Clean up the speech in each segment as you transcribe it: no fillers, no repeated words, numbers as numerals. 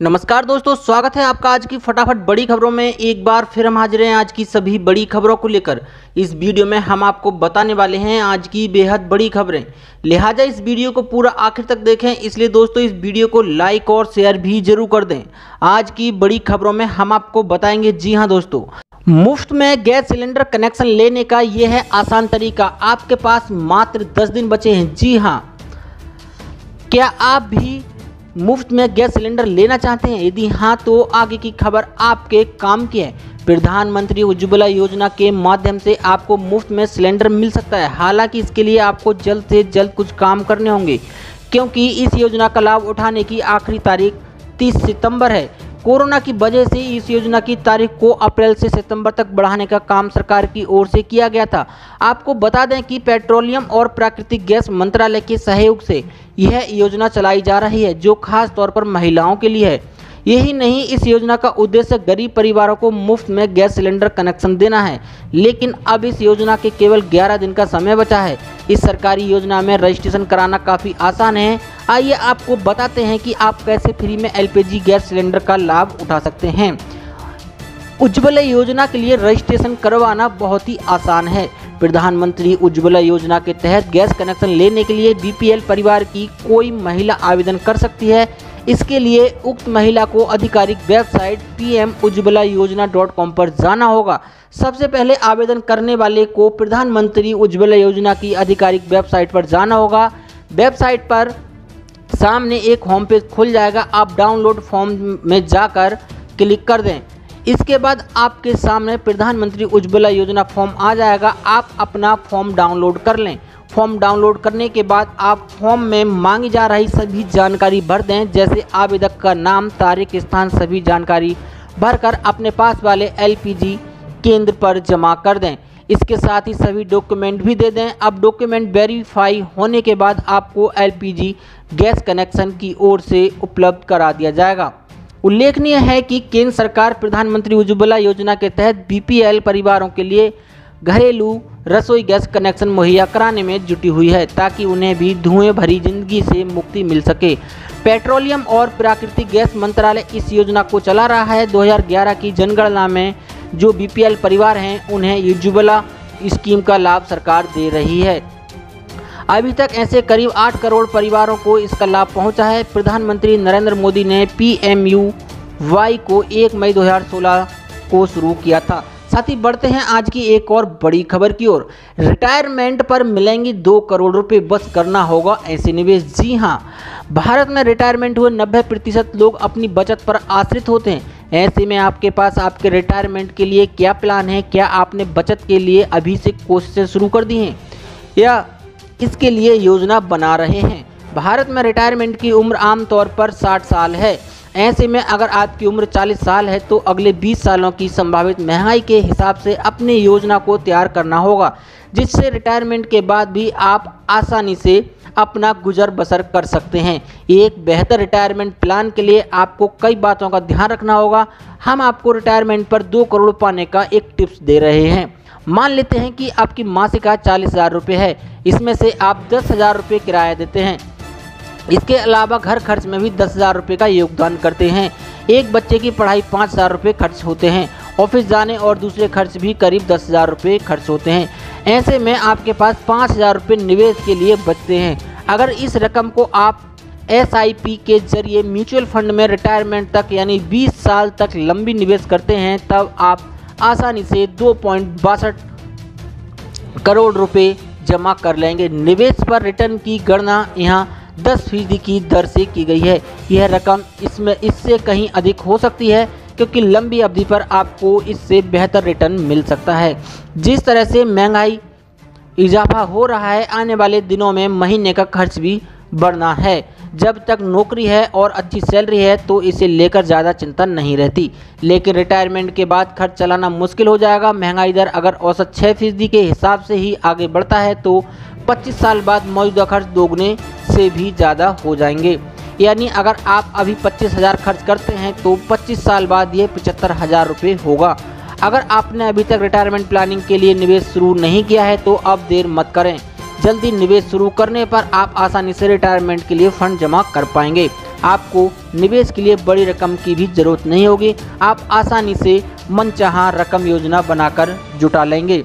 नमस्कार दोस्तों, स्वागत है आपका आज की फटाफट बड़ी खबरों में। एक बार फिर हम हाजिर हैं आज की सभी बड़ी खबरों को लेकर। इस वीडियो में हम आपको बताने वाले हैं आज की बेहद बड़ी खबरें, लिहाजा इस वीडियो को पूरा आखिर तक देखें। इसलिए दोस्तों इस वीडियो को लाइक और शेयर भी जरूर कर दें। आज की बड़ी खबरों में हम आपको बताएंगे, जी हाँ दोस्तों, मुफ्त में गैस सिलेंडर कनेक्शन लेने का ये है आसान तरीका। आपके पास मात्र 10 दिन बचे हैं। जी हाँ, क्या आप भी मुफ्त में गैस सिलेंडर लेना चाहते हैं? यदि हाँ तो आगे की खबर आपके काम की है। प्रधानमंत्री उज्ज्वला योजना के माध्यम से आपको मुफ्त में सिलेंडर मिल सकता है। हालांकि इसके लिए आपको जल्द से जल्द कुछ काम करने होंगे, क्योंकि इस योजना का लाभ उठाने की आखिरी तारीख 30 सितंबर है। कोरोना की वजह से इस योजना की तारीख को अप्रैल से सितंबर तक बढ़ाने का काम सरकार की ओर से किया गया था। आपको बता दें कि पेट्रोलियम और प्राकृतिक गैस मंत्रालय के सहयोग से यह योजना चलाई जा रही है, जो खास तौर पर महिलाओं के लिए है। यही नहीं, इस योजना का उद्देश्य गरीब परिवारों को मुफ्त में गैस सिलेंडर कनेक्शन देना है। लेकिन अब इस योजना के केवल 11 दिन का समय बचा है। इस सरकारी योजना में रजिस्ट्रेशन कराना काफ़ी आसान है। आइए आपको बताते हैं कि आप कैसे फ्री में एलपीजी गैस सिलेंडर का लाभ उठा सकते हैं। उज्ज्वला योजना के लिए रजिस्ट्रेशन करवाना बहुत ही आसान है। प्रधानमंत्री उज्ज्वला योजना के तहत गैस कनेक्शन लेने के लिए बीपीएल परिवार की कोई महिला आवेदन कर सकती है। इसके लिए उक्त महिला को आधिकारिक वेबसाइट pmujjwalaYojana.com पर जाना होगा। सबसे पहले आवेदन करने वाले को प्रधानमंत्री उज्ज्वला योजना की आधिकारिक वेबसाइट पर जाना होगा। वेबसाइट पर सामने एक होम पेज खुल जाएगा। आप डाउनलोड फॉर्म में जाकर क्लिक कर दें। इसके बाद आपके सामने प्रधानमंत्री उज्ज्वला योजना फॉर्म आ जाएगा। आप अपना फॉर्म डाउनलोड कर लें। फॉर्म डाउनलोड करने के बाद आप फॉर्म में मांगी जा रही सभी जानकारी भर दें, जैसे आवेदक का नाम, तारीख, स्थान, सभी जानकारी भरकर अपने पास वाले एलपीजी केंद्र पर जमा कर दें। इसके साथ ही सभी डॉक्यूमेंट भी दे दें। अब डॉक्यूमेंट वेरीफाई होने के बाद आपको एलपीजी गैस कनेक्शन की ओर से उपलब्ध करा दिया जाएगा। उल्लेखनीय है कि केंद्र सरकार प्रधानमंत्री उज्ज्वला योजना के तहत बीपीएल परिवारों के लिए घरेलू रसोई गैस कनेक्शन मुहैया कराने में जुटी हुई है, ताकि उन्हें भी धुएं भरी जिंदगी से मुक्ति मिल सके। पेट्रोलियम और प्राकृतिक गैस मंत्रालय इस योजना को चला रहा है। 2011 की जनगणना में जो बीपीएल परिवार हैं, उन्हें उज्ज्वला स्कीम का लाभ सरकार दे रही है। अभी तक ऐसे करीब 8 करोड़ परिवारों को इसका लाभ पहुंचा है। प्रधानमंत्री नरेंद्र मोदी ने PMUY को 1 मई 2016 को शुरू किया था। साथ ही बढ़ते हैं आज की एक और बड़ी खबर की ओर। रिटायरमेंट पर मिलेंगे 2 करोड़ रुपए, बस करना होगा ऐसे निवेश। जी हाँ, भारत में रिटायरमेंट हुए 90% लोग अपनी बचत पर आश्रित होते हैं। ऐसे में आपके पास आपके रिटायरमेंट के लिए क्या प्लान है? क्या आपने बचत के लिए अभी से कोशिशें शुरू कर दी हैं या इसके लिए योजना बना रहे हैं? भारत में रिटायरमेंट की उम्र आमतौर पर 60 साल है। ऐसे में अगर आपकी उम्र 40 साल है तो अगले 20 सालों की संभावित महंगाई के हिसाब से अपनी योजना को तैयार करना होगा, जिससे रिटायरमेंट के बाद भी आप आसानी से अपना गुजर बसर कर सकते हैं। एक बेहतर रिटायरमेंट प्लान के लिए आपको कई बातों का ध्यान रखना होगा। हम आपको रिटायरमेंट पर 2 करोड़ पाने का एक टिप्स दे रहे हैं। मान लेते हैं कि आपकी मासिक आय 40,000 रुपये है। इसमें से आप 10,000 रुपये किराया देते हैं। इसके अलावा घर खर्च में भी 10,000 रुपये का योगदान करते हैं। एक बच्चे की पढ़ाई 5,000 रुपये खर्च होते हैं। ऑफिस जाने और दूसरे खर्च भी करीब 10,000 रुपये खर्च होते हैं। ऐसे में आपके पास 5,000 रुपये निवेश के लिए बचते हैं। अगर इस रकम को आप SIP के जरिए म्यूचुअल फंड में रिटायरमेंट तक यानी 20 साल तक लंबी निवेश करते हैं, तब आप आसानी से 2.62 करोड़ रुपए जमा कर लेंगे। निवेश पर रिटर्न की गणना यहाँ 10% की दर से की गई है। यह रकम इससे कहीं अधिक हो सकती है, क्योंकि लंबी अवधि पर आपको इससे बेहतर रिटर्न मिल सकता है। जिस तरह से महंगाई इजाफा हो रहा है, आने वाले दिनों में महीने का खर्च भी बढ़ना है। जब तक नौकरी है और अच्छी सैलरी है तो इसे लेकर ज़्यादा चिंता नहीं रहती, लेकिन रिटायरमेंट के बाद खर्च चलाना मुश्किल हो जाएगा। महंगाई दर अगर औसत 6% के हिसाब से ही आगे बढ़ता है तो 25 साल बाद मौजूदा खर्च दोगुने से भी ज़्यादा हो जाएंगे। यानी अगर आप अभी 25,000 खर्च करते हैं तो 25 साल बाद ये 75,000 रुपये होगा। अगर आपने अभी तक रिटायरमेंट प्लानिंग के लिए निवेश शुरू नहीं किया है तो अब देर मत करें। जल्दी निवेश शुरू करने पर आप आसानी से रिटायरमेंट के लिए फंड जमा कर पाएंगे। आपको निवेश के लिए बड़ी रकम की भी जरूरत नहीं होगी। आप आसानी से मनचाहा रकम योजना बनाकर जुटा लेंगे।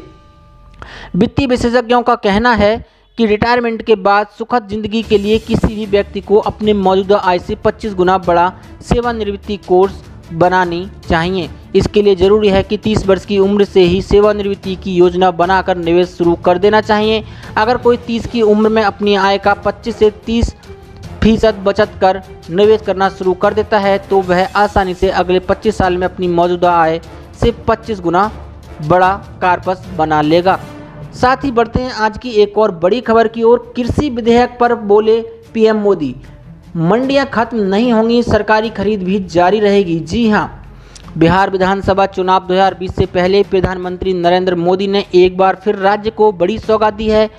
वित्तीय विशेषज्ञों का कहना है कि रिटायरमेंट के बाद सुखद जिंदगी के लिए किसी भी व्यक्ति को अपने मौजूदा आय से 25 गुना बड़ा सेवानिवृत्ति कोर्स बनानी चाहिए। इसके लिए जरूरी है कि 30 वर्ष की उम्र से ही सेवानिवृत्ति की योजना बनाकर निवेश शुरू कर देना चाहिए। अगर कोई 30 की उम्र में अपनी आय का 25 से 30% बचत कर निवेश करना शुरू कर देता है तो वह आसानी से अगले 25 साल में अपनी मौजूदा आय से 25 गुना बड़ा कार्पस बना लेगा। साथ ही बढ़ते हैं आज की एक और बड़ी खबर की ओर। कृषि विधेयक पर बोले पीएम मोदी, मंडियां खत्म नहीं होंगी, सरकारी खरीद भी जारी रहेगी। जी हां, बिहार विधानसभा चुनाव 2020 से पहले प्रधानमंत्री नरेंद्र मोदी ने एक बार फिर राज्य को बड़ी सौगात दी है।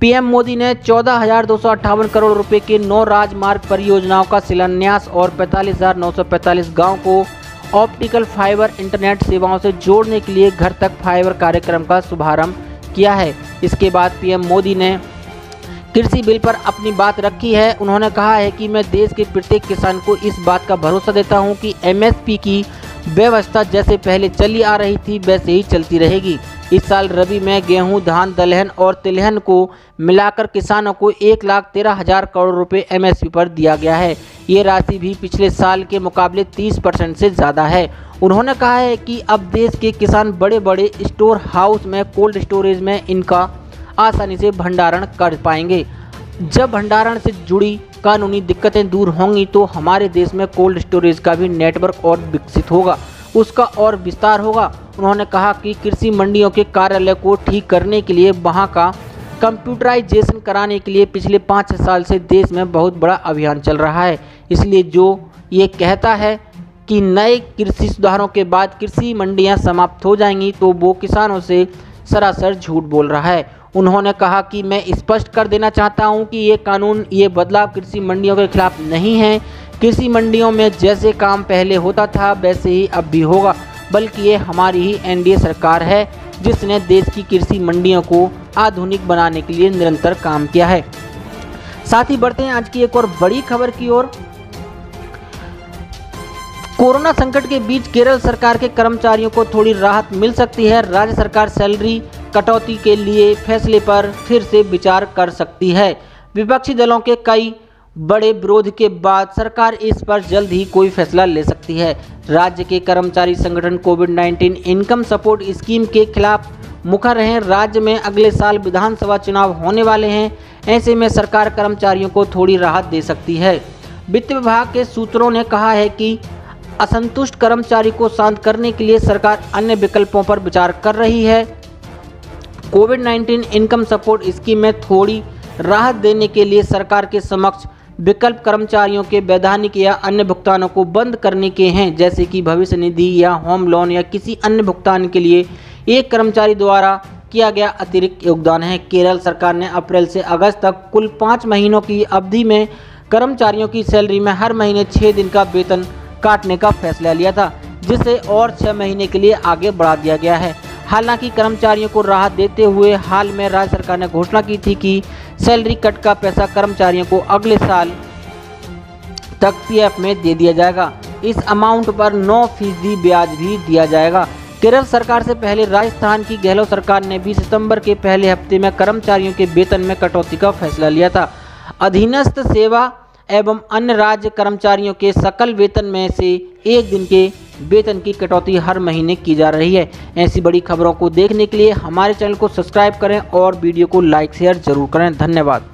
पीएम मोदी ने 14,258 करोड़ रुपए के 9 राजमार्ग परियोजनाओं का शिलान्यास और 45,945 गाँव को ऑप्टिकल फाइबर इंटरनेट सेवाओं से जोड़ने के लिए घर तक फाइबर कार्यक्रम का शुभारंभ किया है। इसके बाद पीएम मोदी ने कृषि बिल पर अपनी बात रखी है। उन्होंने कहा है कि मैं देश के प्रत्येक किसान को इस बात का भरोसा देता हूं कि एमएसपी की व्यवस्था जैसे पहले चली आ रही थी वैसे ही चलती रहेगी। इस साल रबी में गेहूं, धान, दलहन और तिलहन को मिलाकर किसानों को 1,13,000 करोड़ रुपए एमएसपी पर दिया गया है। ये राशि भी पिछले साल के मुकाबले 30% से ज़्यादा है। उन्होंने कहा है कि अब देश के किसान बड़े बड़े स्टोर हाउस में, कोल्ड स्टोरेज में इनका आसानी से भंडारण कर पाएंगे। जब भंडारण से जुड़ी कानूनी दिक्कतें दूर होंगी तो हमारे देश में कोल्ड स्टोरेज का भी नेटवर्क और विकसित होगा, उसका और विस्तार होगा। उन्होंने कहा कि कृषि मंडियों के कार्यालय को ठीक करने के लिए वहां का कंप्यूटराइजेशन कराने के लिए पिछले 5 साल से देश में बहुत बड़ा अभियान चल रहा है। इसलिए जो ये कहता है कि नए कृषि सुधारों के बाद कृषि मंडियां समाप्त हो जाएंगी तो वो किसानों से सरासर झूठ बोल रहा है। उन्होंने कहा कि मैं स्पष्ट कर देना चाहता हूं कि ये कानून, ये बदलाव कृषि मंडियों के खिलाफ नहीं है। कृषि मंडियों में जैसे काम पहले होता था वैसे ही अब भी होगा, बल्कि ये हमारी ही एनडीए सरकार है जिसने देश की कृषि मंडियों को आधुनिक बनाने के लिए निरंतर काम किया है। साथ ही बढ़ते हैं आज की एक और बड़ी खबर की ओर। कोरोना संकट के बीच केरल सरकार के कर्मचारियों को थोड़ी राहत मिल सकती है। राज्य सरकार सैलरी कटौती के लिए फैसले पर फिर से विचार कर सकती है। विपक्षी दलों के कई बड़े विरोध के बाद सरकार इस पर जल्द ही कोई फैसला ले सकती है। राज्य के कर्मचारी संगठन कोविड-19 इनकम सपोर्ट स्कीम के खिलाफ मुखर हैं। राज्य में अगले साल विधानसभा चुनाव होने वाले हैं। ऐसे में सरकार कर्मचारियों को थोड़ी राहत दे सकती है। वित्त विभाग के सूत्रों ने कहा है कि असंतुष्ट कर्मचारी को शांत करने के लिए सरकार अन्य विकल्पों पर विचार कर रही है। कोविड-19 इनकम सपोर्ट स्कीम में थोड़ी राहत देने के लिए सरकार के समक्ष विकल्प कर्मचारियों के वैधानिक या अन्य भुगतानों को बंद करने के हैं, जैसे कि भविष्य निधि या होम लोन या किसी अन्य भुगतान के लिए एक कर्मचारी द्वारा किया गया अतिरिक्त योगदान है। केरल सरकार ने अप्रैल से अगस्त तक कुल 5 महीनों की अवधि में कर्मचारियों की सैलरी में हर महीने 6 दिन का वेतन काटने का फैसला लिया था, जिसे और 6 महीने के लिए आगे बढ़ा दिया गया है। हालांकि कर्मचारियों को राहत देते हुए हाल में राज्य सरकार ने घोषणा की थी कि सैलरी कट का पैसा कर्मचारियों को अगले साल तक पीएफ में दे दिया जाएगा। इस अमाउंट पर 9% ब्याज भी दिया जाएगा। केरल सरकार से पहले राजस्थान की गहलोत सरकार ने भी सितंबर के पहले हफ्ते में कर्मचारियों के वेतन में कटौती का फैसला लिया था। अधीनस्थ सेवा एवं अन्य राज्य कर्मचारियों के सकल वेतन में से 1 दिन के वेतन की कटौती हर महीने की जा रही है। ऐसी बड़ी खबरों को देखने के लिए हमारे चैनल को सब्सक्राइब करें और वीडियो को लाइक शेयर जरूर करें। धन्यवाद।